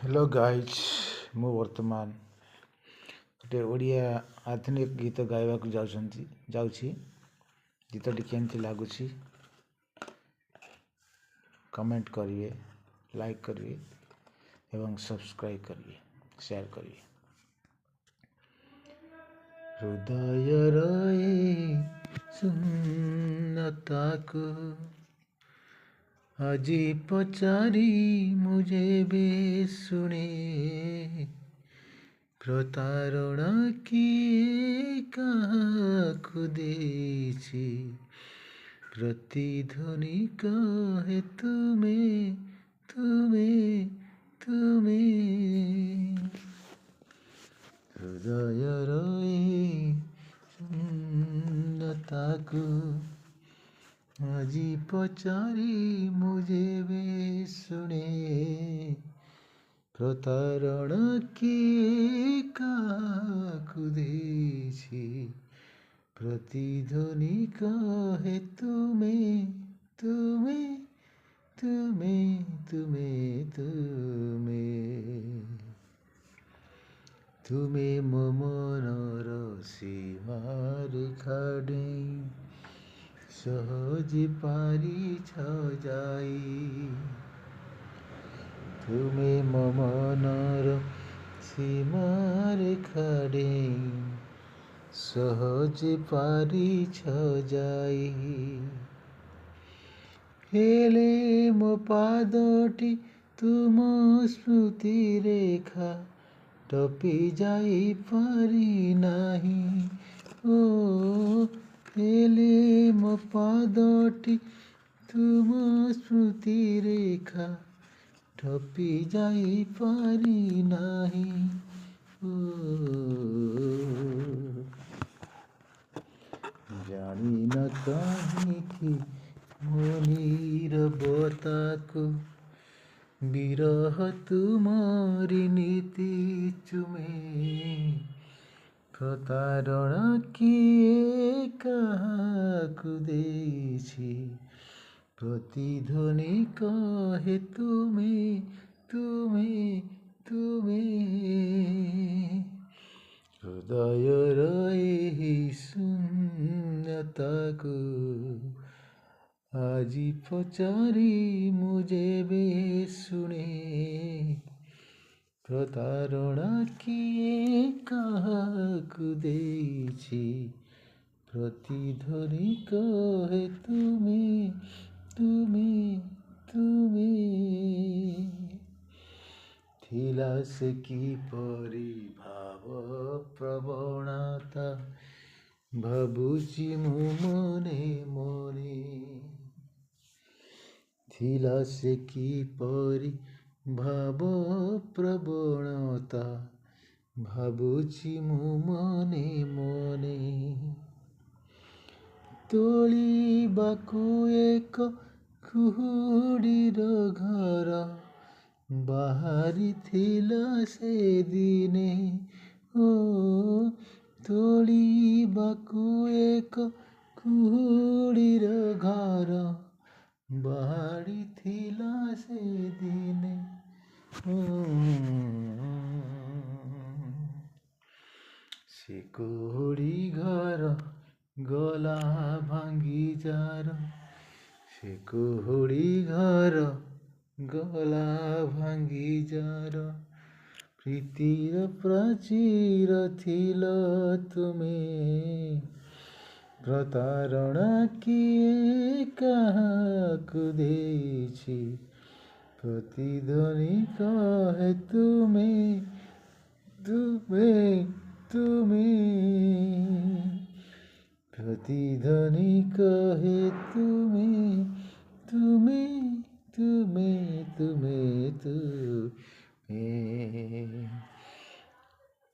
Hello guys मु वर्तमान गोटे ओडिया आधुनिक गीत गाइबा जाऊँगी गीतटी केमती लगुच कमेंट करिए, लाइक करिए एवं सब्सक्राइब करिए, शेयर करिए। हृदय रही शून्यता को आजी पचारी मुझे भी सुने, प्रतारणा किए काहाकु देछि, प्रतिध्वनि कहे तुम्हें तुम्हें तुम्हें। हृदय रही शून्यता को आजी पचारी मुझे भी सुने, प्रतारणा किए काहाकु देछि, प्रतिध्वनि कहे तुम्हें तुम्हें तुम्हें तुम्हें तुम्हें। तुम्हें मो मनर सीमारेखा डेई सहज पारिछ जाई, तुम्हें मो मनर सीमारेखा डेई सहज पारिछ जाई। हेले मो पादटी तुम स्मृति रेखा टपी जाई पारी नाही, ओ हेले मो पादटी तुम स्मृति रेखा टपी जाई पारी नाही, जानी न काहींकि मो नीरवता को विरह तुमारी नीति चुमे, प्रतारणा किए काहाकु देछि, प्रतिध्वनि कहे तुम्हें तुम्हें तुम्हें। हृदय रही शून्यता को आजी पचारी मुझे भी सुने, प्रतारणा किए काहाकु देछि, प्रतिध्वनि कहे तुम्हें तुम्हें तुम्हें। थिला से की परी भाव प्रवणता भाबुची मु मने मने, थिला से की परी भाव प्रवणता भाबुची मु मने मने। तोलिबाकु एक कुहुडीर घर बाहारी थिला से दिने, ओ तोलिबाकु एक कुहुडीर घर बाहारी थिला से दिने, से कुहुडी घर गला भांगी जार, से कुहुडी घर गला भांगी जार। प्रीतिर प्राचीर थिल तुमे, प्रतारणा किए काहाकु देछि, प्रतिध्वनि कहे तुम्हें तुम्हें तुम्हें, प्रतिध्वनि कहे तुम्हें तुम्हें तुम्हें तुम्हें तुम्हें।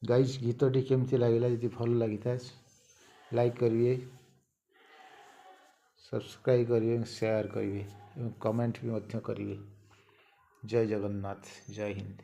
गाइस गीतटी केमती लगिला, यदि भल लगी था लाइक करिए, सब्सक्राइब करिए, शेयर करिए, कमेंट भी करिए। जय जगन्नाथ, जय हिंद।